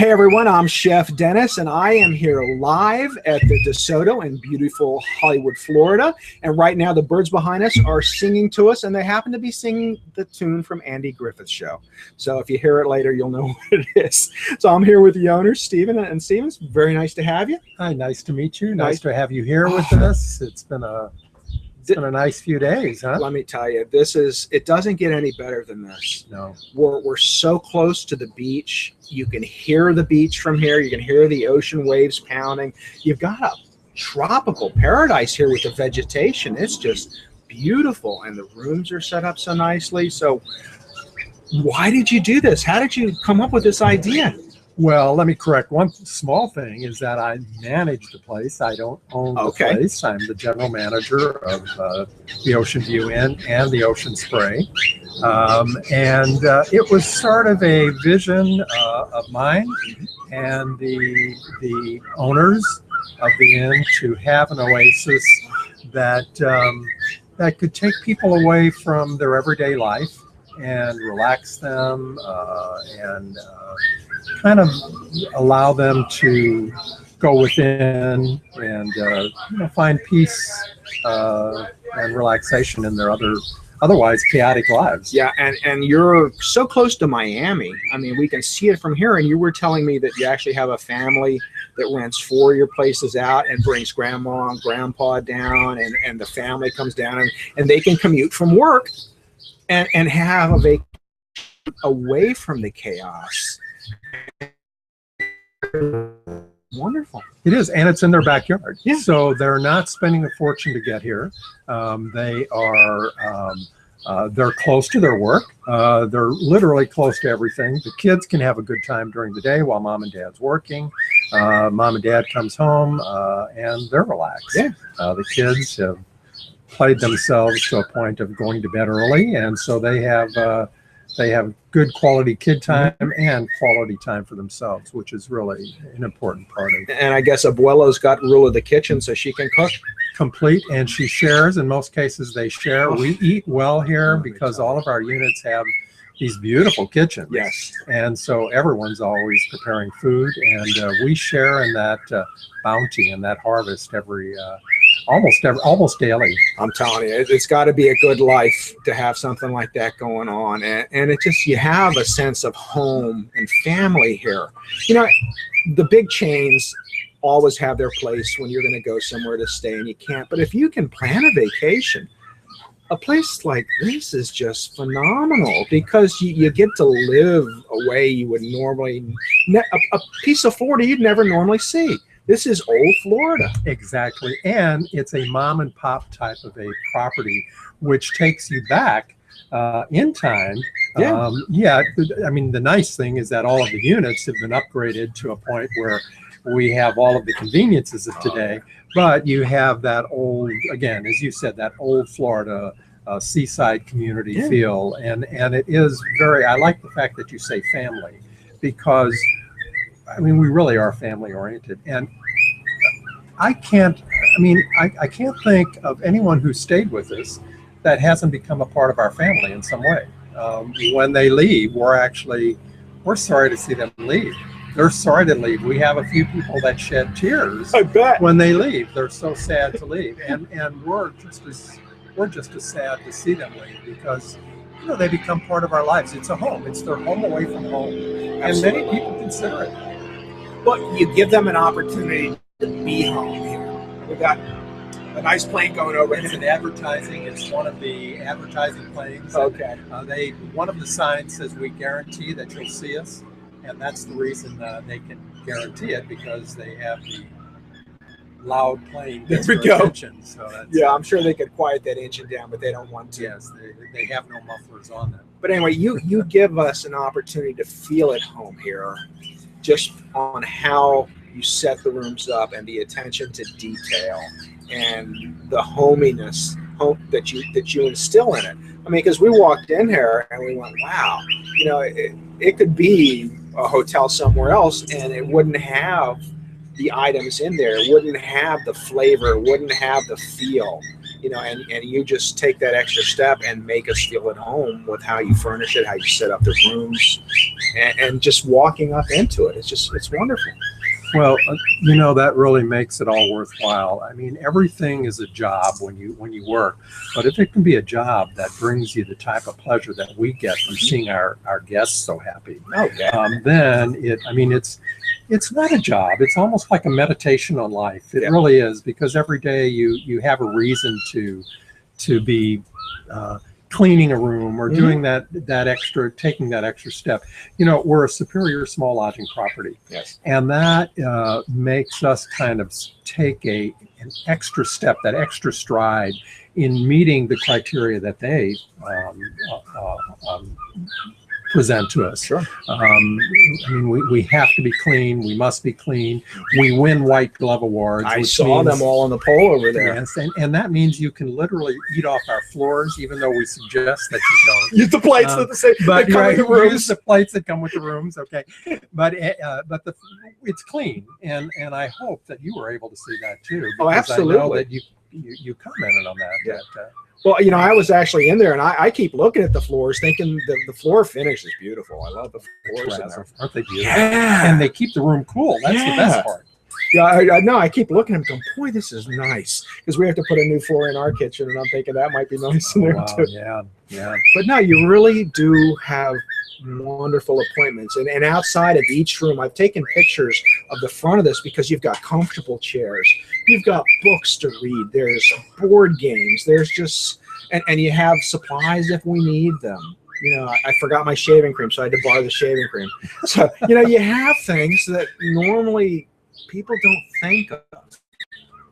Hey everyone, I'm Chef Dennis and I am here live at the Desoto in beautiful Hollywood, Florida. And right now the birds behind us are singing to us, and they happen to be singing the tune from Andy Griffith's show. So if you hear it later, you'll know what it is. So I'm here with the owner, Stephen. And Stephen, it's very nice to have you. Hi, nice to meet you. Nice to have you here with us. It's been a nice few days, huh? Let me tell you, it doesn't get any better than this. No. We're so close to the beach. You can hear the beach from here. You can hear the ocean waves pounding. You've got a tropical paradise here with the vegetation. It's just beautiful, and the rooms are set up so nicely. So why did you do this? How did you come up with this idea? Well, let me correct one small thing, is that I manage the place. I don't own the place. I'm the general manager of the Oceanview Inn and the Ocean Spray. It was sort of a vision of mine and the owners of the inn to have an oasis that could take people away from their everyday life and relax them and kind of allow them to go within and find peace and relaxation in their otherwise chaotic lives. Yeah, and you're so close to Miami. I mean, we can see it from here. And you were telling me that you actually have a family that rents 4 of your places out and brings grandma and grandpa down, and the family comes down, and they can commute from work and have a vacation away from the chaos. Wonderful. It is, and it's in their backyard. Yeah. So they're not spending a fortune to get here. They are they're close to their work. They're literally close to everything. The kids can have a good time during the day while mom and dad's working. Mom and dad comes home and they're relaxed. Yeah. The kids have played themselves to a point of going to bed early, and so they have good quality kid time and quality time for themselves, which is really an important part of it. And I guess Abuela's got rule of the kitchen, so she can cook. Complete, and she shares. In most cases, they share. We eat well here because all of our units have these beautiful kitchens. Yes. And so everyone's always preparing food, and we share in that bounty and that harvest almost daily. I'm telling you, it's got to be a good life to have something like that going on. And it just, you have a sense of home and family here. You know, the big chains always have their place when you're going to go somewhere to stay and you can't. But if you can plan a vacation, a place like this is just phenomenal, because you get to live a way you would normally, a piece of Florida you'd never normally see. This is Old Florida. Exactly. And it's a mom and pop type of a property, which takes you back in time. Yeah. I mean, the nice thing is that all of the units have been upgraded to a point where we have all of the conveniences of today, but you have that old, again, as you said, that old Florida seaside community feel. And it is I like the fact that you say family, because I mean, we really are family oriented. And I can't think of anyone who stayed with us that hasn't become a part of our family in some way. When they leave, we're sorry to see them leave. They're sorry to leave. We have a few people that shed tears, I bet, when they leave. They're so sad to leave. And we're just as sad to see them leave, because they become part of our lives. It's a home. It's their home away from home. And many people consider it. Well, you give them an opportunity to be home here. We've got a nice plane going over. It's an advertising. It's one of the advertising planes. Okay. One of the signs says, "We guarantee that you'll see us," and that's the reason they can guarantee it, because they have the loud plane. There we go. So yeah, I'm sure they could quiet that engine down, but they don't want to. Yes, they have no mufflers on them. But anyway, you give us an opportunity to feel at home here, just on how you set the rooms up and the attention to detail and the hominess that you instill in it. I mean, because we walked in here and we went, wow, it could be a hotel somewhere else and it wouldn't have the items in there, it wouldn't have the flavor, it wouldn't have the feel. And you just take that extra step and make us feel at home with how you furnish it, how you set up the rooms. and just walking up into it. It's wonderful. Well, you know, that really makes it all worthwhile. I mean, everything is a job when you work, but if it can be a job that brings you the type of pleasure that we get from seeing our guests so happy, then it's not a job. It's almost like a meditation on life. It really is, because every day you have a reason to be cleaning a room or doing taking that extra step. You know, we're a superior small lodging property. Yes. And that makes us kind of take an extra step, that extra stride in meeting the criteria that they present to us. Sure. I mean, we have to be clean. We must be clean. We win white glove awards. I saw them all on the pole over there. Yes, and that means you can literally eat off our floors, even though we suggest that you don't. Use the plates that come with the rooms. Use the plates that come with the rooms. Okay, but it's clean, and I hope that you were able to see that too. Oh, absolutely. I know that you commented on that. Yeah. Well, you know, I was actually in there, and I keep looking at the floors, thinking the floor finish is beautiful. I love the floors in there. Aren't they beautiful? Yeah. And they keep the room cool. That's the best part. Yeah, I know. I keep looking at them, going, boy, this is nice, because we have to put a new floor in our kitchen, and I'm thinking that might be nice in there too. Yeah. But no, you really do have wonderful appointments, and outside of each room, I've taken pictures of the front of this because you've got comfortable chairs, you've got books to read, there's board games, there's just and you have supplies if we need them. You know, I forgot my shaving cream, so I had to borrow the shaving cream. So, you know, you have things that normally people don't think of,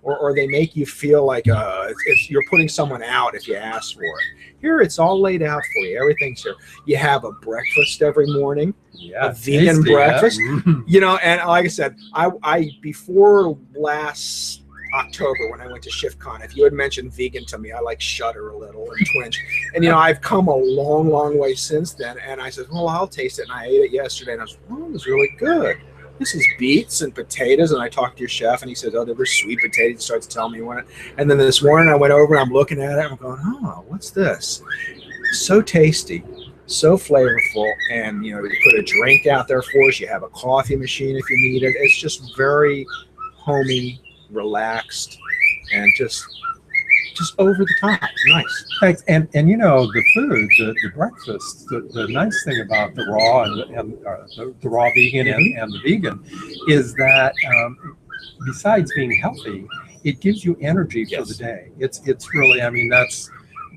or they make you feel like you're putting someone out if you ask for it. Here, it's all laid out for you. Everything's here. You have a breakfast every morning, a vegan breakfast. You know, and like I said, I before last October when I went to ShiftCon, if you had mentioned vegan to me, I like shudder a little and twinge. And, you know, I've come a long, long way since then. And I said, well, I'll taste it. And I ate it yesterday, and I was, oh, it was really good. This is beets and potatoes. And I talked to your chef, and he said, oh, there were sweet potatoes. He starts telling me what. And then this morning I went over and I'm looking at it. I'm going, oh, what's this? So tasty, so flavorful. And, you know, you put a drink out there for us. You have a coffee machine if you need it. It's just very homey, relaxed, and just over the top. Nice. Thanks. And you know, the food, the breakfast, the nice thing about the raw and the raw vegan and the vegan is that besides being healthy, it gives you energy for the day. It's really, I mean,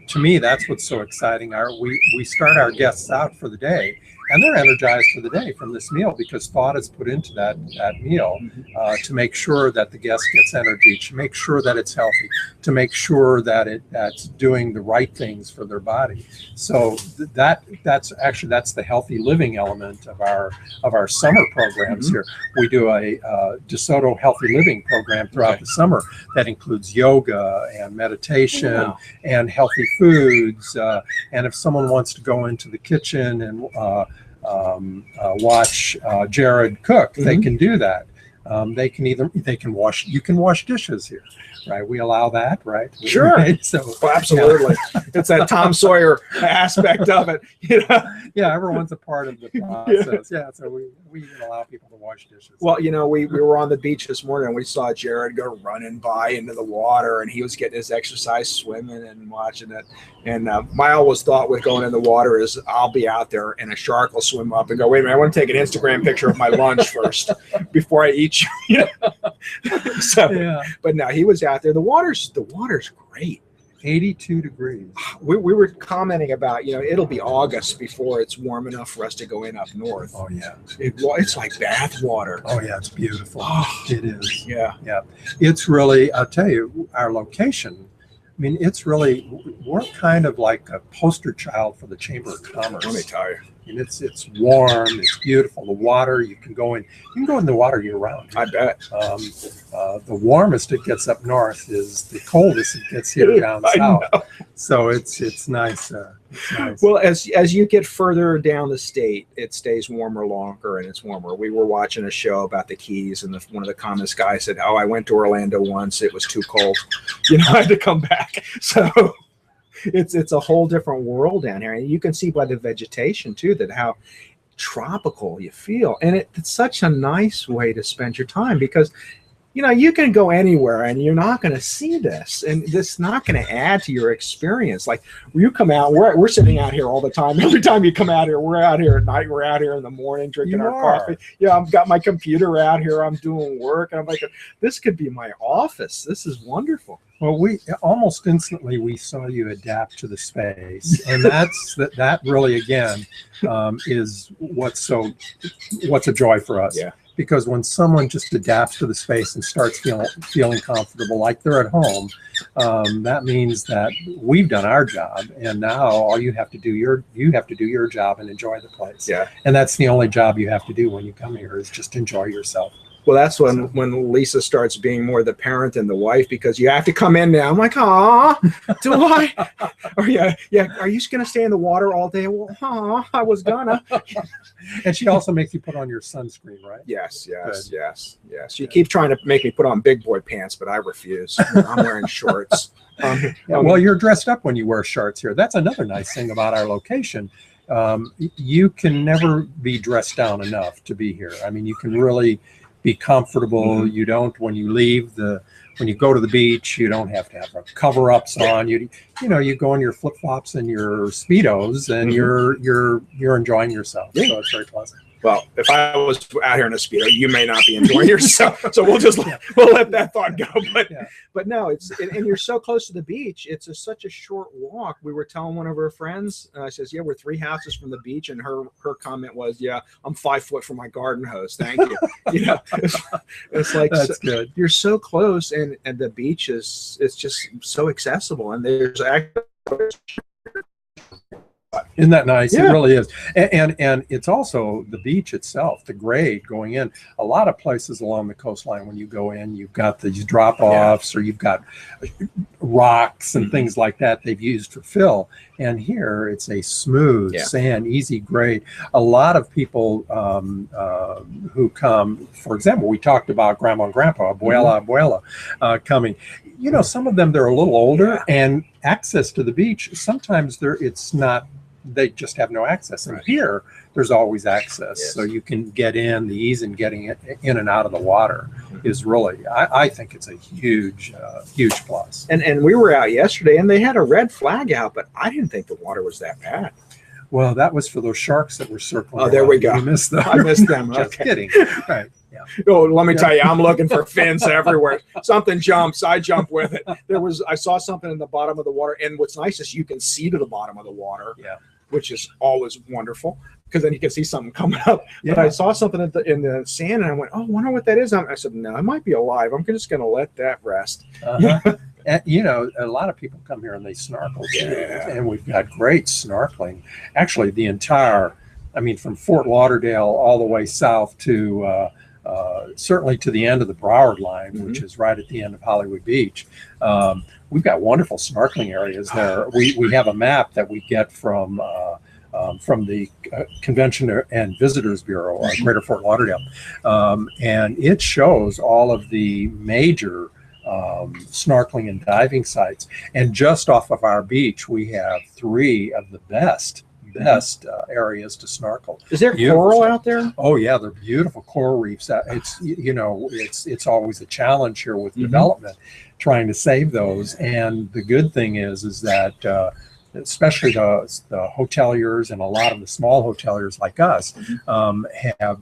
to me, that's what's so exciting. We start our guests out for the day, and they're energized for the day from this meal, because thought is put into that meal to make sure that the guest gets energy, to make sure that it's healthy, to make sure that that's doing the right things for their body. So that's the healthy living element of our summer programs here. We do a Desoto healthy living program throughout the summer that includes yoga and meditation and healthy foods. And if someone wants to go into the kitchen and watch Jared cook, they can do that. You can wash dishes here, right? We allow that, right? Sure. Right? So absolutely. It's that Tom Sawyer aspect of it. You know? Yeah, everyone's a part of the process. So we even allow people to wash dishes. Well, you know, we were on the beach this morning, and we saw Jared go running by into the water, and he was getting his exercise swimming and watching it. And my always thought with going in the water is I'll be out there and a shark will swim up and go, wait a minute, I want to take an Instagram picture of my lunch first before I eat you. You know? But no, he was out there. The water's great. 82 degrees. We were commenting about, you know, it'll be August before it's warm enough for us to go in up north. Oh yeah, it's like bath water. Oh yeah, it's beautiful. It is. Yeah. It's really, I'll tell you, our location, I mean, we're kind of like a poster child for the Chamber of Commerce. Let me tell you. And it's warm, it's beautiful. The water, you can go in the water year round. I bet. The warmest it gets up north is the coldest it gets here down south. So it's nice. Well, as you get further down the state, it stays warmer longer, and it's warmer. We were watching a show about the Keys, and one of the comments guys said, "Oh, I went to Orlando once. It was too cold. You know, I had to come back." So it's a whole different world down here, and you can see by the vegetation too that how tropical you feel. And it's such a nice way to spend your time, because you can go anywhere and you're not going to see this, and this is not going to add to your experience. Like, you come out, we're sitting out here all the time. Every time you come out here, we're out here at night, we're out here in the morning drinking our coffee. Yeah, I've got my computer out here, I'm doing work, and I'm like, this could be my office. This is wonderful. Well, we almost instantly we saw you adapt to the space, and that really again is what's a joy for us. Yeah. Because when someone just adapts to the space and starts feeling comfortable, like they're at home, that means that we've done our job, and now all you have to do your job and enjoy the place. Yeah. And that's the only job you have to do when you come here, is just enjoy yourself. Well, that's when Lisa starts being more the parent than the wife, because you have to come in now. I'm like, do I? Or yeah, are you going to stay in the water all day? Well, I was gonna. And she also makes you put on your sunscreen, right? Yes. She keeps trying to make me put on big boy pants, but I refuse. I'm wearing shorts. Well, you're dressed up when you wear shorts here. That's another nice thing about our location. You can never be dressed down enough to be here. I mean, you can really be comfortable. Mm-hmm. You don't, when you leave when you go to the beach, you don't have to have cover-ups on. You go in your flip-flops and your Speedos, and you're enjoying yourself. Yeah. So it's very pleasant. Well, if I was out here in a Speedo, you may not be enjoying yourself. So we'll let that thought go. But no, and you're so close to the beach. It's such a short walk. We were telling one of our friends, says, yeah, we're 3 houses from the beach. And her comment was, yeah, I'm 5 foot from my garden hose. Thank you. It's like, that's good. You're so close, and the beach it's just so accessible. And there's actually, isn't that nice? Yeah. It really is. And it's also the beach itself, the grade going in. A lot of places along the coastline, when you go in, you've got these drop-offs, or you've got rocks and things like that they've used for fill. And here it's a smooth sand, easy grade. A lot of people who come, for example, we talked about Grandma and Grandpa, Abuela, coming. Some of them, they're a little older, and access to the beach, sometimes they just have no access. And here, there's always access. Yes. So you can get in. The ease in getting in and out of the water is really, I think it's a huge plus. And we were out yesterday, and they had a red flag out, but I didn't think the water was that bad. Well, that was for those sharks that were circling. Oh, there we go. You missed them. I missed them. Just kidding. Right. Yeah. Oh, let me tell you, I'm looking for fins everywhere. Something jumps, I jump with it. I saw something in the bottom of the water, and what's nice is you can see to the bottom of the water, which is always wonderful, because then you can see something coming up. Yeah. But I saw something in the sand, and I went, "Oh, I wonder what that is." I said, "No, it might be alive. I'm just going to let that rest." And, a lot of people come here and they snorkel too, and we've got great snorkeling. Actually, the entire, from Fort Lauderdale all the way south to certainly to the end of the Broward line, which is right at the end of Hollywood Beach. We've got wonderful snorkeling areas there. We have a map that we get from the Convention and Visitors Bureau, Greater Fort Lauderdale, and it shows all of the major snorkeling and diving sites. And just off of our beach, we have 3 of the best areas to snorkel. Is there coral out there? Oh yeah, they're beautiful coral reefs. It's it's always a challenge here with development, trying to save those. And the good thing is that especially the hoteliers and a lot of the small hoteliers like us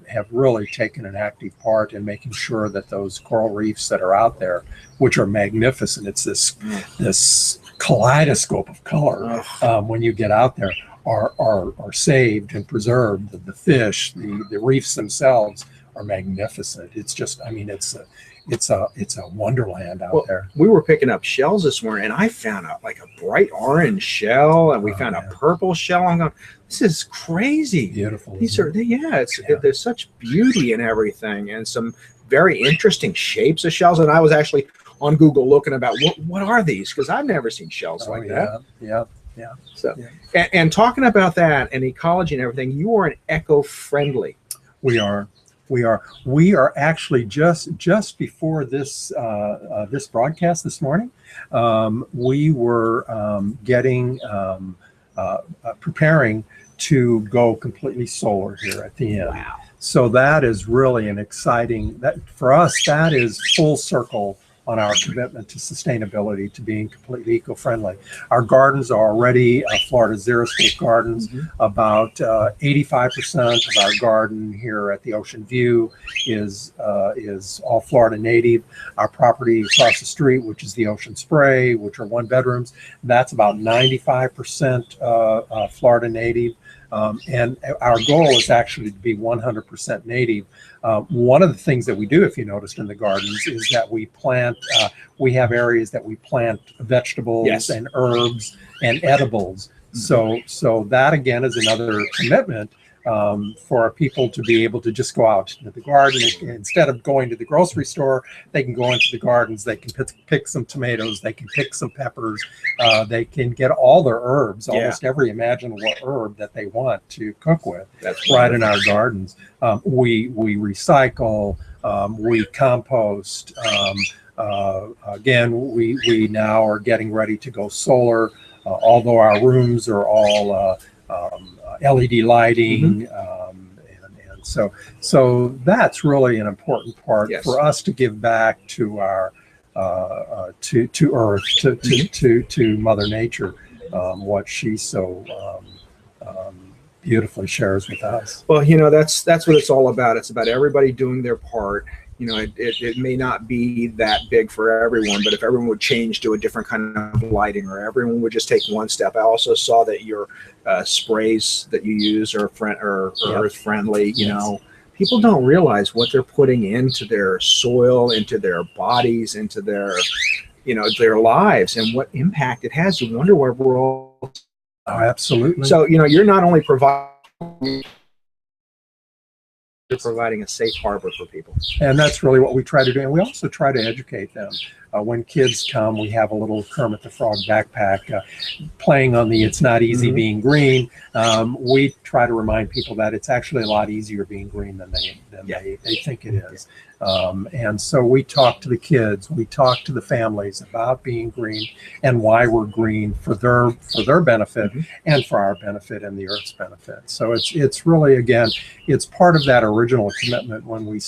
have really taken an active part in making sure that those coral reefs that are out there, which are magnificent, it's this kaleidoscope of color when you get out there, are saved and preserved. The fish, the reefs themselves are magnificent. It's just, it's a wonderland out there. We were picking up shells this morning, and I found a bright orange shell, and we found a purple shell. I'm going, this is crazy. Beautiful. There's such beauty in everything, and some very interesting shapes of shells. And I was actually on Google looking about what are these, because I've never seen shells like that. Yeah. So, and talking about that and ecology and everything, you are an eco-friendly. We are actually just before this this broadcast this morning, we were getting preparing to go completely solar here at the end. Wow. So that is really an exciting, that for us, that is full circle on our commitment to sustainability, to being completely eco-friendly. Our gardens are already Florida Zero Scope gardens. About 85% of our garden here at the Ocean View is all Florida native. Our property across the street, which is the Ocean Spray, which are 1-bedrooms, that's about 95% Florida native. And our goal is actually to be 100% native. One of the things that we do, if you noticed in the gardens, is that we plant, we have areas that we plant vegetables and herbs and edibles. So that again is another commitment for our people to be able to just go out into the garden. Instead of going to the grocery store, they can go into the gardens, they can pick some tomatoes, they can pick some peppers, they can get all their herbs, almost every imaginable herb that they want to cook with. That's right in our gardens. We recycle, we compost. Again, we now are getting ready to go solar, although our rooms are all LED lighting, and so that's really an important part for us to give back to our to Earth, to Mother Nature, what she so beautifully shares with us. Well, you know, that's what it's all about. It's about everybody doing their part. You know, it may not be that big for everyone, but if everyone would change to a different kind of lighting, or everyone would just take one step. I also saw that your sprays that you use are earth friendly. You know, people don't realize what they're putting into their soil, into their bodies, into their, you know, their lives, and what impact it has. You wonder where we're all. Oh, absolutely. So, you know, you're not only providing a safe harbor for people. And that's really what we try to do. And we also try to educate them. When kids come, we have a little Kermit the Frog backpack playing on the "It's not easy being green." We try to remind people that it's actually a lot easier being green than they think it is. And so we talk to the kids, we talk to the families about being green and why we're green for their benefit and for our benefit and the Earth's benefit. So it's really, again, it's part of that original commitment when we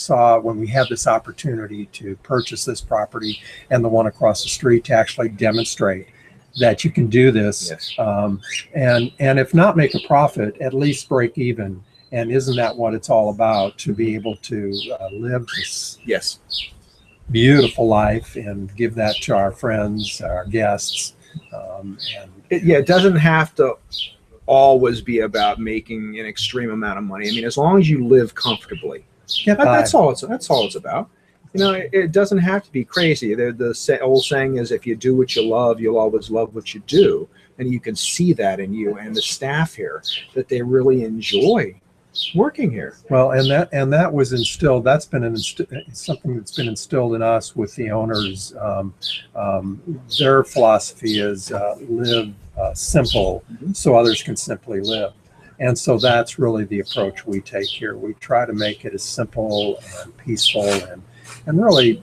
had this opportunity to purchase this property and the one across the street, to actually demonstrate that you can do this, and if not make a profit, at least break even. And isn't that what it's all about, to be able to live this beautiful life and give that to our friends, our guests? It doesn't have to always be about making an extreme amount of money. I mean, as long as you live comfortably, that's all it's about. You know, it doesn't have to be crazy. The old saying is, if you do what you love, you'll always love what you do. And you can see that in you and the staff here, that they really enjoy working here. Well, and that was instilled. That's been something that's been instilled in us with the owners. Their philosophy is live simple, so others can simply live. And so that's really the approach we take here. We try to make it as simple and peaceful and really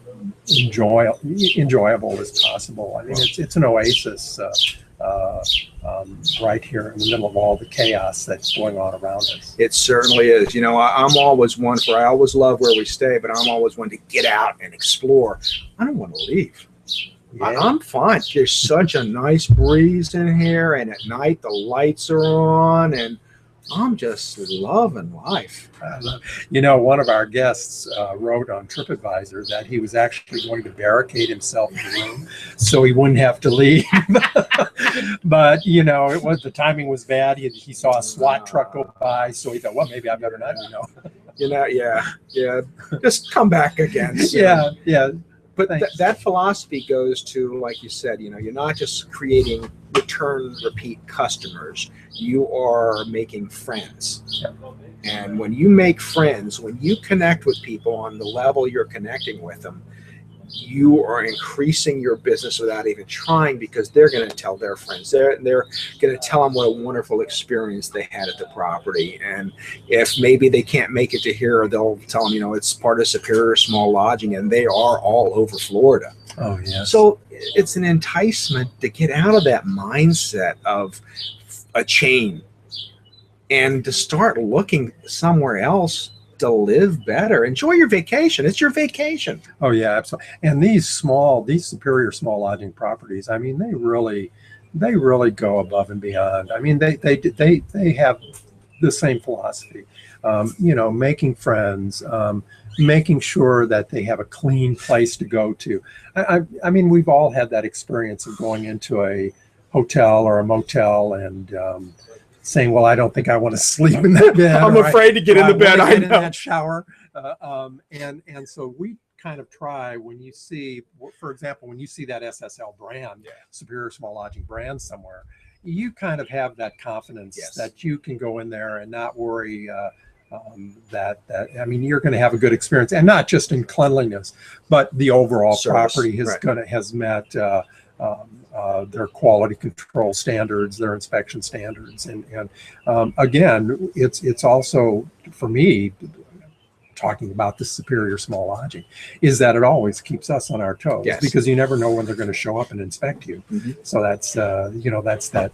enjoyable as possible. I mean, it's an oasis right here in the middle of all the chaos that's going on around us. It certainly is. You know, I'm always one for, I always love where we stay, but I'm always one to get out and explore. I don't want to leave. I'm fine. There's such a nice breeze in here, and at night the lights are on, and I'm just loving life. You know, one of our guests wrote on TripAdvisor that he was actually going to barricade himself in the room so he wouldn't have to leave. But, you know, the timing was bad. He saw a SWAT truck go by, so he thought, well, maybe I better not, You know, yeah. Just come back again. So. Yeah. But that philosophy goes to, like you said, you know, you're not just creating repeat customers. You are making friends. And when you make friends, when you connect with people on the level you're connecting with them, you are increasing your business without even trying, because they're going to tell their friends. They're going to tell them what a wonderful experience they had at the property. And if maybe they can't make it to here, they'll tell them, you know, it's part of Superior Small Lodging, and they are all over Florida. Oh, yeah. So it's an enticement to get out of that mindset of a chain, and to start looking somewhere else to live better. Enjoy your vacation. It's your vacation. Oh yeah, absolutely. And these superior small lodging properties, I mean, they really go above and beyond. I mean, they have the same philosophy, you know, making friends, making sure that they have a clean place to go to. I mean, we've all had that experience of going into a hotel or a motel and saying, well, I don't think I want to sleep in that bed. I'm afraid to get in the bed. I know. In that shower. And so we kind of try, when you see, for example, when you see that SSL brand, Superior Small Lodging brand somewhere, you kind of have that confidence that you can go in there and not worry that I mean, you're going to have a good experience, and not just in cleanliness, but the overall service. Property has met their quality control standards, their inspection standards, and again, it's also, for me, talking about the Superior Small Lodging, is that it always keeps us on our toes, because you never know when they're going to show up and inspect you. So that's you know, that's that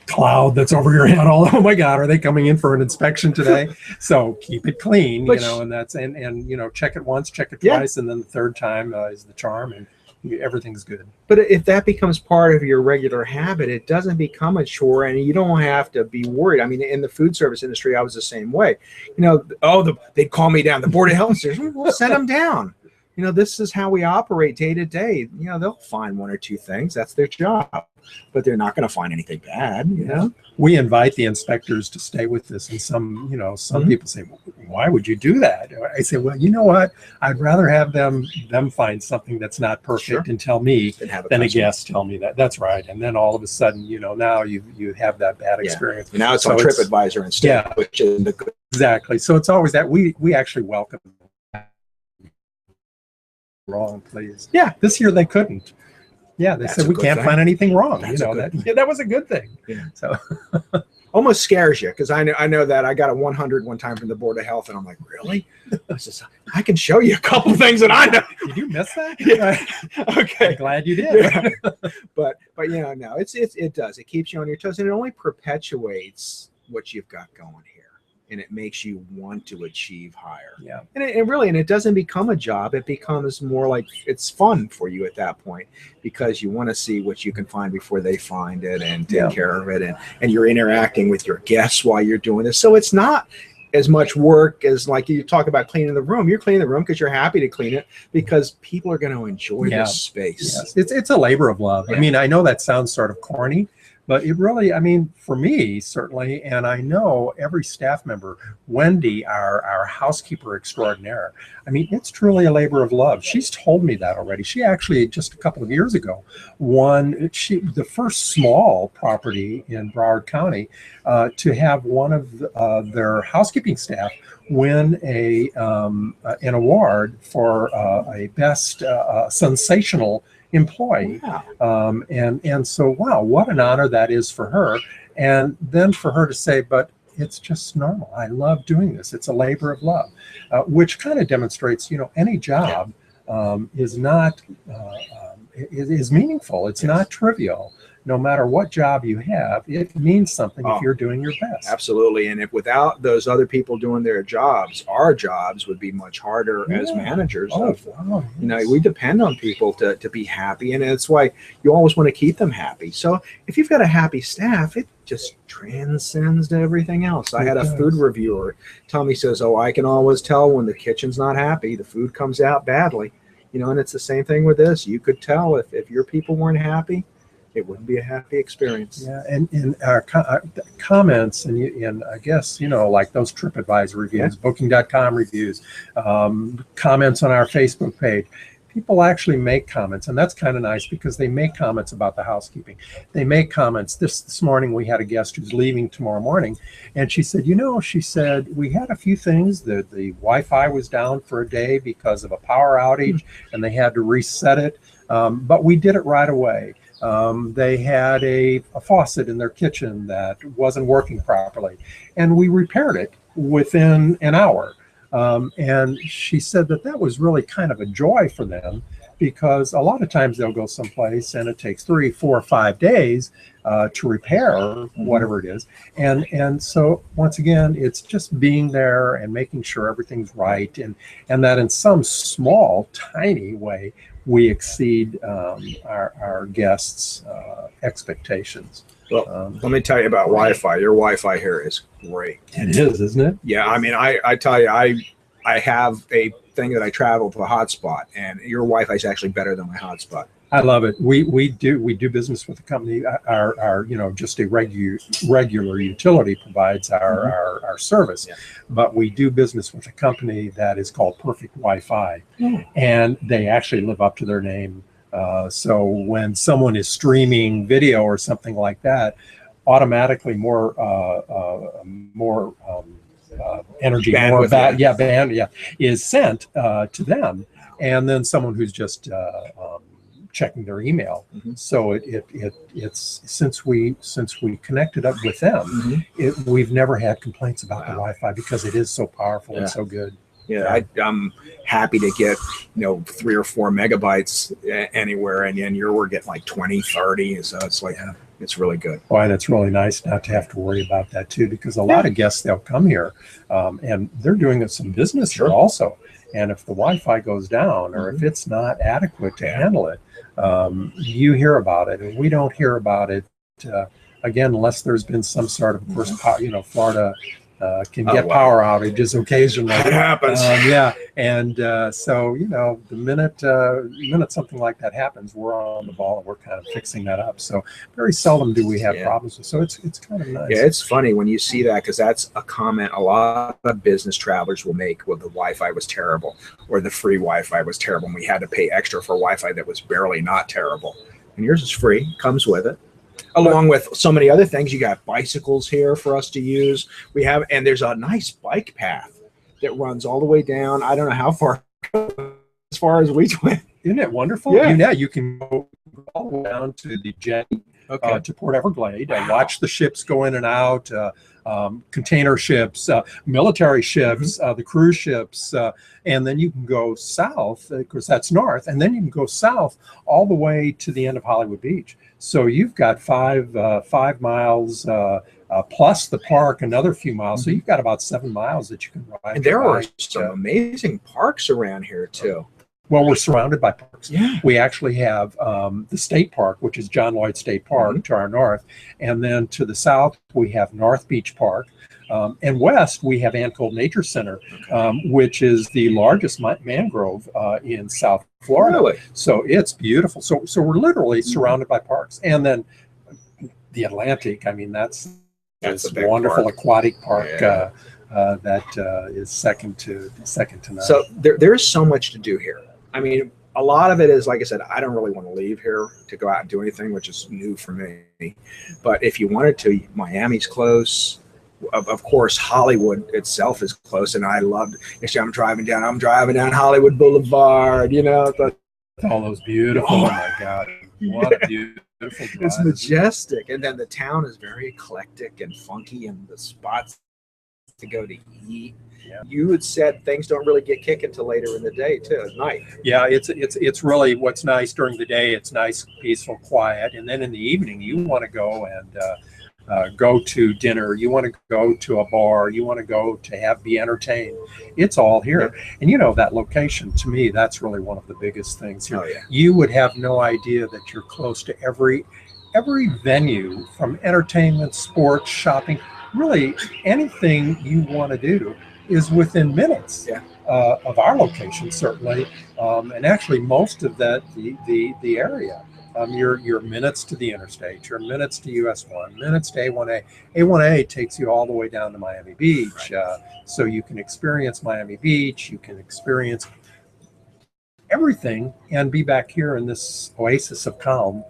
cloud that's over your head. Oh my God, are they coming in for an inspection today? So keep it clean, you know, and that's and you know, check it once, check it twice, and then the third time is the charm, and everything's good. But if that becomes part of your regular habit, it doesn't become a chore, and you don't have to be worried. I mean, in the food service industry, I was the same way. You know, they'd call me down. The Board of Health says, we'll send them down. You know, this is how we operate day to day. You know, they'll find one or two things. That's their job. But they're not going to find anything bad, you know? We invite the inspectors to stay with us. And some, you know, some people say, well, why would you do that? I say, well, you know what? I'd rather have them find something that's not perfect and tell me than a guest tell me that. That's right. And then all of a sudden, you know, now you have that bad experience. And now it's on TripAdvisor instead, which is the good. Exactly. So it's always that we actually welcome wrong, please. Yeah. This year they couldn't. Yeah, they said we can't find anything wrong. You know, that was a good thing. Yeah. So almost scares you, because I know that I got a 100 one time from the Board of Health, and I'm like, really? I says, I can show you a couple things that I know. Did you miss that? Okay. I'm glad you did. But you know, no, it does. It keeps you on your toes, and it only perpetuates what you've got going here. And it makes you want to achieve higher. Yeah. And it doesn't become a job. It becomes more like it's fun for you at that point, because you want to see what you can find before they find it, and take care of it. And you're interacting with your guests while you're doing this. So it's not as much work as, like, you talk about cleaning the room. You're cleaning the room because you're happy to clean it, because people are going to enjoy this space. Yes. It's a labor of love. I mean, I know that sounds sort of corny, but it really, I mean, for me, certainly, and I know every staff member, Wendy, our housekeeper extraordinaire, I mean, it's truly a labor of love. She's told me that already. She actually, just a couple of years ago, won the first small property in Broward County to have one of their housekeeping staff win an award for a best sensational employee. And so, wow, what an honor that is for her. And then for her to say, but it's just normal. I love doing this. It's a labor of love, which kind of demonstrates, you know, any job is not, is meaningful. It's not trivial. No matter what job you have, it means something if you're doing your best. Absolutely. And if without those other people doing their jobs, our jobs would be much harder as managers. You know, we depend on people to be happy, and it's why you always want to keep them happy. So if you've got a happy staff, it just transcends to everything else. I had a food reviewer tell me, says, oh, I can always tell when the kitchen's not happy, the food comes out badly. You know, and it's the same thing with this. You could tell if your people weren't happy, it wouldn't be a happy experience. Yeah, and our comments, and I guess, you know, like those TripAdvisor reviews, Booking.com reviews, comments on our Facebook page, people actually make comments, and that's kind of nice, because they make comments about the housekeeping. They make comments. This morning we had a guest who's leaving tomorrow morning, and she said, you know, she said, we had a few things. The Wi-Fi was down for a day because of a power outage, and they had to reset it, but we did it right away. They had a faucet in their kitchen that wasn't working properly, and we repaired it within an hour. And she said that was really kind of a joy for them, because a lot of times they'll go someplace and it takes 3, 4, 5 days to repair whatever it is. And so once again, it's just being there and making sure everything's right, and that in some small, tiny way, we exceed our guests' expectations. Well, let me tell you about Wi-Fi. Your Wi-Fi here is great. It is, isn't it? Yeah, I mean, I tell you, I have a thing that I travel to a hotspot, and your Wi-Fi is actually better than my hotspot. I love it. We do business with a company. Our just a regular utility provides our service, but we do business with a company that is called Perfect Wi-Fi, and they actually live up to their name. So when someone is streaming video or something like that, automatically more energy, bandwidth, is sent to them, and then someone who's just checking their email. So it's since we connected up with them, we've never had complaints about the Wi-Fi because it is so powerful and so good. Yeah, I'm happy to get 3 or 4 megabytes anywhere, and we're getting like 20, 30. So it's like it's really good. Well, and it's really nice not to have to worry about that too, because a lot of guests, they'll come here, and they're doing some business here also. And if the Wi-Fi goes down, or if it's not adequate to handle it, you hear about it, and we don't hear about it again unless there's been some sort of, Florida can get power outages occasionally. That happens. So the minute something like that happens, we're on the ball and we're kind of fixing that up. So very seldom do we have problems. So it's kind of nice. Yeah, it's funny when you see that, because that's a comment a lot of business travelers will make. Well, the Wi-Fi was terrible, or the free Wi-Fi was terrible, and we had to pay extra for Wi-Fi that was barely not terrible. And yours is free, comes with it. Along with so many other things. You got bicycles here for us to use. And there's a nice bike path that runs all the way down. I don't know how far, as far as we went. Isn't it wonderful? Yeah, you can go all the way down to the jetty, to Port Everglade, and watch the ships go in and out, container ships, military ships, the cruise ships, and then you can go south, because that's north, and then you can go south all the way to the end of Hollywood Beach. So you've got 5 miles plus the park, another few miles. So you've got about 7 miles that you can ride. And there are some amazing parks around here too. Well, we're surrounded by parks. Yeah. We actually have the state park, which is John Lloyd State Park, to our north. And then to the south, we have North Beach Park. And west, we have Ancold Nature Center, which is the largest mangrove in South Florida. Really? So it's beautiful. So we're literally surrounded by parks. And then the Atlantic, I mean, that's this wonderful park. Aquatic park that is second to none. So there's so much to do here. I mean, a lot of it is, like I said, I don't really want to leave here to go out and do anything, which is new for me. But if you wanted to, Miami's close. Of course, Hollywood itself is close, and I loved. Actually, I'm driving down Hollywood Boulevard. All those beautiful. Oh my God, what a beautiful drive. It's majestic, and then the town is very eclectic and funky, and the spots to go to eat. Yeah. You had said things don't really get kicking until later in the day too, at night. Yeah, it's really what's nice during the day. It's nice, peaceful, quiet, and then in the evening you want to go and go to dinner. You want to go to a bar. You want to go to be entertained. It's all here, and that location, to me, that's really one of the biggest things here. Oh, yeah. You would have no idea that you're close to every venue, from entertainment, sports, shopping. Really, anything you want to do is within minutes of our location, certainly, and actually most of the area. You're minutes to the interstate, you're minutes to US 1, minutes to A1A. A1A takes you all the way down to Miami Beach, so you can experience Miami Beach, you can experience everything, and be back here in this oasis of calm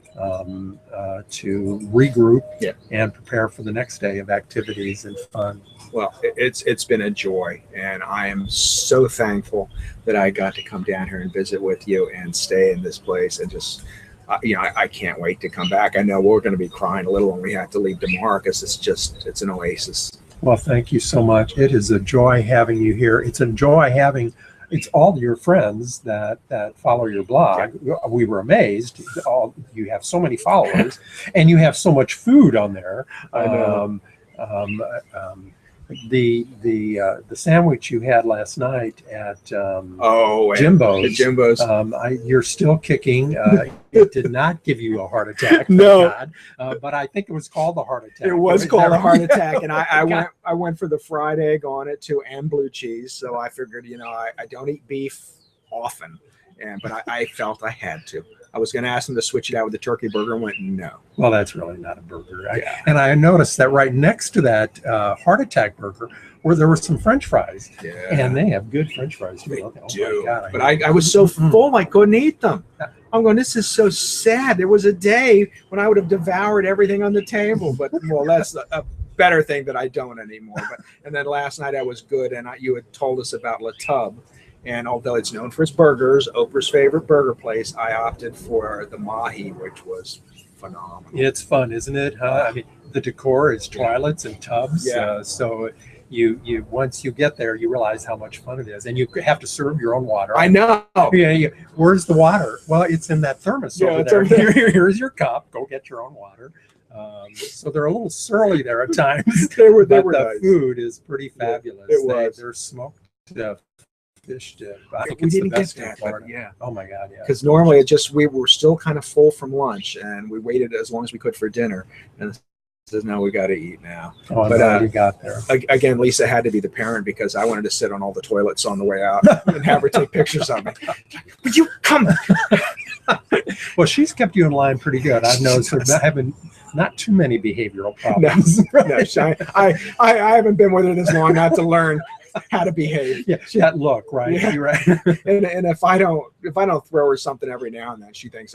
to regroup and prepare for the next day of activities and fun. Well, it's been a joy, and I am so thankful that I got to come down here and visit with you and stay in this place, and just I can't wait to come back. I know we're going to be crying a little when we have to leave tomorrow, because it's an oasis. Well, thank you so much. It is a joy having you here. It's a joy having it's all your friends that follow your blog. We were amazed. You have so many followers, and you have so much food on there. I know. The sandwich you had last night at Jimbo's. Jimbo's. You're still kicking. It did not give you a heart attack. No, God. But I think it was called a heart attack. It was called a heart attack, and I went for the fried egg on it too, and blue cheese. So I figured, I don't eat beef often, but I felt I had to. I was going to ask them to switch it out with the turkey burger and went, no. Well, that's really not a burger. And I noticed that right next to that heart attack burger, where there were some French fries. Yeah. And they have good French fries. They do. My God, but I was so full, I couldn't eat them. I'm going, this is so sad. There was a day when I would have devoured everything on the table. But, well, that's a better thing that I don't anymore. And then last night I was good, and you had told us about La Tub. And although it's known for its burgers, Oprah's favorite burger place, I opted for the Mahi, which was phenomenal. It's fun, isn't it? I mean, the decor is toilets and tubs. Yeah. So you once you get there, you realize how much fun it is, and you have to serve your own water. I know. Yeah. Where's the water? Well, it's in that thermos over there. Here's your cup. Go get your own water. So they're a little surly there at times. they were the nice. Food is pretty fabulous. It was. They're smoked fish dip. I think we didn't get that, but yeah. Oh my God, yeah. Because normally we were still kind of full from lunch, and we waited as long as we could for dinner. And it says, no, we got to eat now. Oh, I'm glad you got there. Again, Lisa had to be the parent because I wanted to sit on all the toilets on the way out and have her take pictures of me. Would you come? Well, she's kept you in line pretty good. I've noticed her having not too many behavioral problems. No, I haven't been with her this long not to learn how to behave. Yeah, that look, right? Yeah. You're right. and if I don't throw her something every now and then, she thinks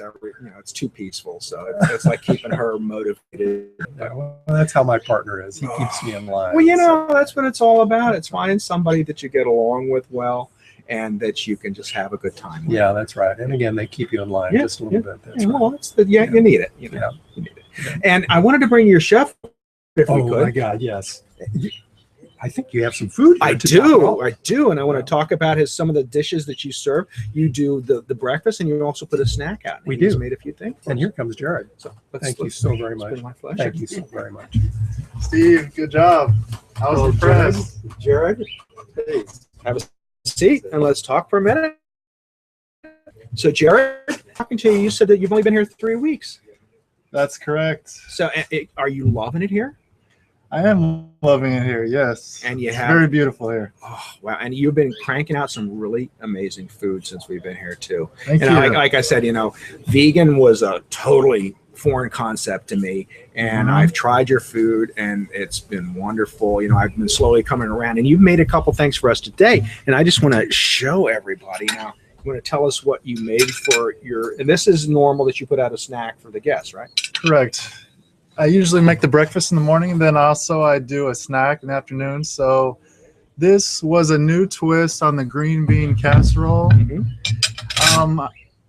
it's too peaceful. So it's like keeping her motivated. Yeah, well, that's how my partner is. He keeps me in line. Well, that's what it's all about. It's finding somebody that you get along with well, and that you can just have a good time with. Yeah, that's right. And again, they keep you in line just a little bit. That's right. Well, you need it. You need it. And I wanted to bring your chef if we could. Oh my God, yes. I think you have some food here I do, and I want to talk about some of the dishes that you serve. You do the breakfast, and you also put a snack out. We do. He's made a few things. And here comes Jared. So thank you so very much. It's been my pleasure. Thank you so very much. Steve, good job. I was impressed. Jared, please have a seat, and let's talk for a minute. So, Jared, talking to you, you said that you've only been here 3 weeks. That's correct. So, are you loving it here? I am loving it here, yes. And it's very beautiful here. Oh, wow. And you've been cranking out some really amazing food since we've been here, too. Thank you. Like I said, vegan was a totally foreign concept to me. And I've tried your food, and it's been wonderful. I've been slowly coming around. And you've made a couple things for us today. And I just want to show everybody now. You want to tell us what you made for and this is normal that you put out a snack for the guests, right? Correct. I usually make the breakfast in the morning, and then also I do a snack in the afternoon. So this was a new twist on the green bean casserole.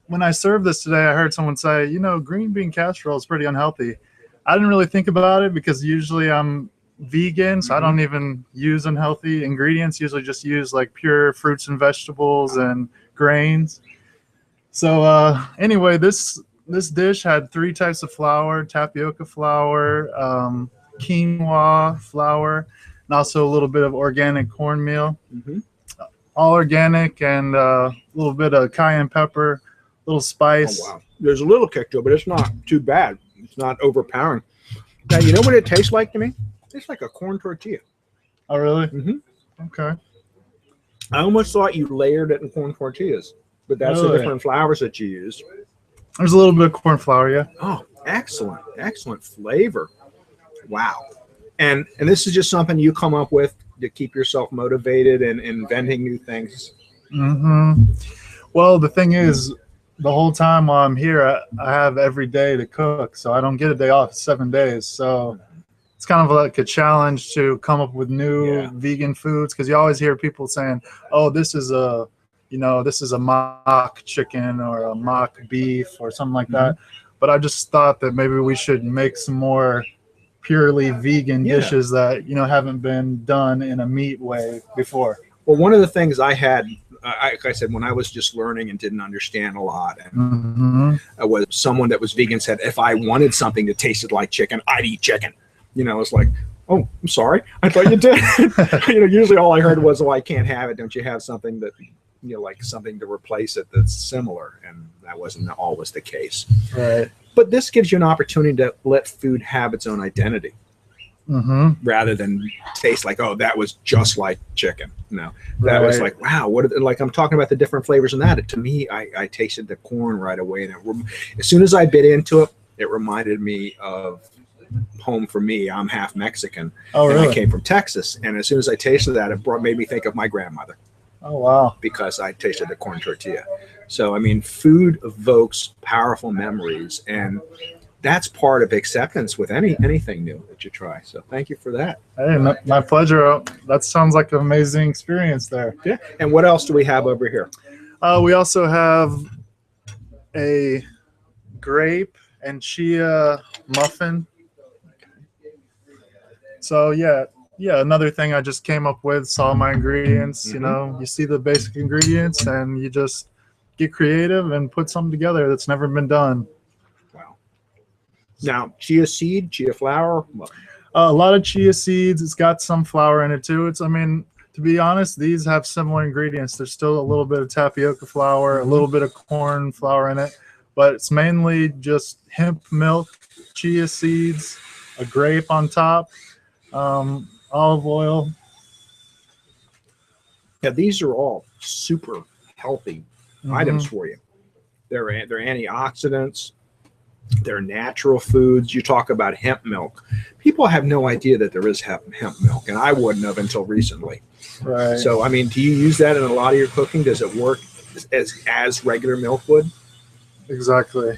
When I served this today, I heard someone say, green bean casserole is pretty unhealthy. I didn't really think about it because usually I'm vegan, so I don't even use unhealthy ingredients. Usually just use like pure fruits and vegetables and grains. So anyway, this dish had 3 types of flour: tapioca flour, quinoa flour, and also a little bit of organic cornmeal. All organic, and a little bit of cayenne pepper, a little spice. Oh, wow. There's a little kick to it, but it's not too bad. It's not overpowering. Now, you know what it tastes like to me? It tastes like a corn tortilla. Oh, really? Okay. I almost thought you layered it in corn tortillas, but that's the different flours that you use. There's a little bit of corn flour, yeah. Oh, excellent flavor. Wow. And this is just something you come up with to keep yourself motivated and inventing new things. Well, the thing is, the whole time while I'm here, I have every day to cook, so I don't get a day off 7 days. So it's kind of like a challenge to come up with new vegan foods, because you always hear people saying, "Oh, this is a mock chicken or a mock beef or something like that." But I just thought that maybe we should make some more purely vegan dishes that haven't been done in a meat way before. Well, one of the things I had like I said, when I was just learning and didn't understand a lot, and Mm-hmm. I was someone that was vegan said if I wanted something that tasted like chicken, I'd eat chicken. It's like, oh, I'm sorry, I thought you did. Usually all I heard was, oh, I can't have it. Don't you have something that, like something to replace it that's similar? And that wasn't always the case. Right. But this gives you an opportunity to let food have its own identity. Mm-hmm. Rather than taste like, oh, that was just like chicken. No, that was like, wow, like I'm talking about the different flavors in that. To me, I tasted the corn right away. And as soon as I bit into it, it reminded me of home for me. I'm half Mexican. Oh, really? And I came from Texas. And as soon as I tasted that, made me think of my grandmother. Oh, wow. Because I tasted the corn tortilla. So, I mean, food evokes powerful memories, and that's part of acceptance with anything new that you try. So thank you for that. Hey, my pleasure. That sounds like an amazing experience there. Yeah. And what else do we have over here? We also have a grape and chia muffin. So yeah, another thing I just came up with, saw my ingredients. Mm-hmm. You see the basic ingredients and you just get creative and put something together that's never been done. Now, chia seed, chia flour. A lot of chia seeds. It's got some flour in it too. To be honest, these have similar ingredients. There's still a little bit of tapioca flour, a little bit of corn flour in it, but it's mainly just hemp milk, chia seeds, a grape on top, olive oil. Yeah, these are all super healthy items for you. They're antioxidants. They're natural foods. You talk about hemp milk. People have no idea that there is hemp milk, and I wouldn't have until recently. Right. So, I mean, do you use that in a lot of your cooking? Does it work as regular milk would? Exactly.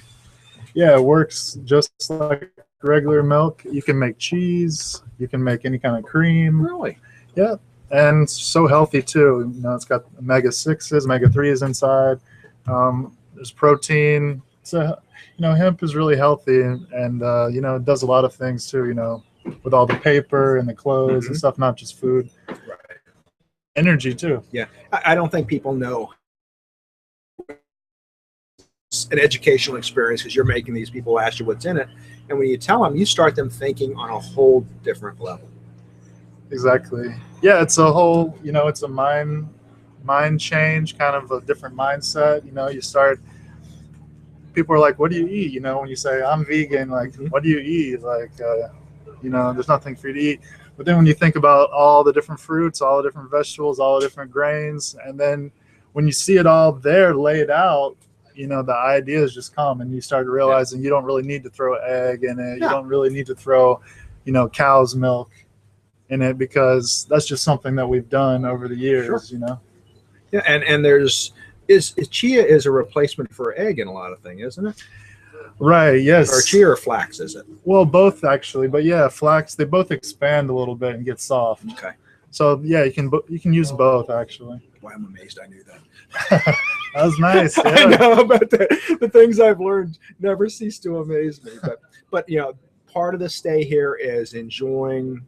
Yeah, it works just like regular milk. You can make cheese. You can make any kind of cream. Really? Yeah, and so healthy too. It's got omega-6s, omega-3s inside. There's protein. Hemp is really healthy, and it does a lot of things too, with all the paper and the clothes and stuff, not just food. Right. Energy too. Yeah. I don't think people know it's an educational experience because you're making these people ask you what's in it. And when you tell them, you start them thinking on a whole different level. Exactly. Yeah. It's a whole, it's a mind change, kind of a different mindset. You start, people are like, what do you eat? When you say I'm vegan, like, what do you eat? Like, there's nothing for you to eat. But then when you think about all the different fruits, all the different vegetables, all the different grains, and then when you see it all there laid out, the ideas just come, and you start realizing you don't really need to throw egg in it. You don't really need to throw, cow's milk in it, because that's just something that we've done over the years, Yeah, and there's chia is a replacement for egg in a lot of things, isn't it? Right. Yes. Or chia or flax, is it? Well, both actually, but yeah, flax, they both expand a little bit and get soft. Okay. So yeah, you can use both actually. Boy, I'm amazed I knew that. That was nice. Yeah. I know, but the things I've learned never cease to amaze me. But part of the stay here is enjoying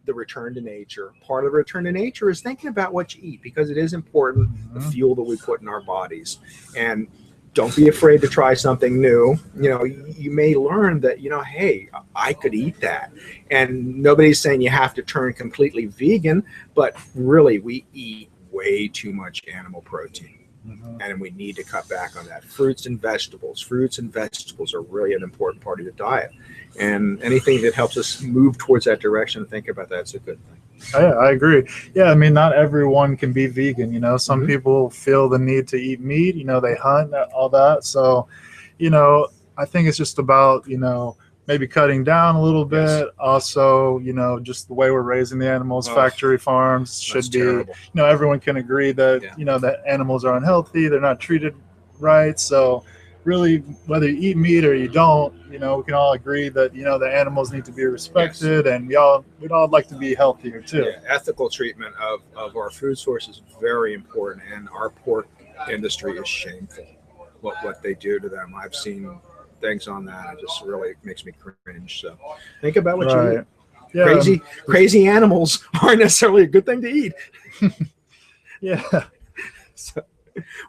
the return to nature. Part of the return to nature is thinking about what you eat, because it is important, the fuel that we put in our bodies. And don't be afraid to try something new. You may learn that, hey, I could eat that. And nobody's saying you have to turn completely vegan, but really we eat way too much animal protein. And we need to cut back on that. Fruits and vegetables are really an important part of your diet. And anything that helps us move towards that direction, think about that's a good thing. Yeah, I agree. Yeah, not everyone can be vegan. Some people feel the need to eat meat. They hunt, all that. So, I think it's just about, maybe cutting down a little bit. Yes. Also, just the way we're raising the animals, factory farms should be, terrible. Everyone can agree that, that animals are unhealthy. They're not treated right. So really, whether you eat meat or you don't, we can all agree that, the animals need to be respected. Yes. And we'd all like to be healthier too. Yeah, ethical treatment of our food source is very important. And our pork industry is shameful, what they do to them. I've seen things on that. It just really makes me cringe. So think about what you eat. Yeah. Crazy animals aren't necessarily a good thing to eat. Yeah. So,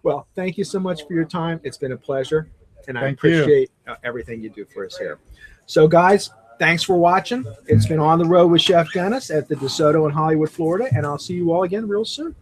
well, thank you so much for your time. It's been a pleasure, and I Thank you. appreciate everything you do for us here. So, guys, thanks for watching. It's been On the Road with Chef Dennis at the Desoto in Hollywood, Florida, and I'll see you all again real soon.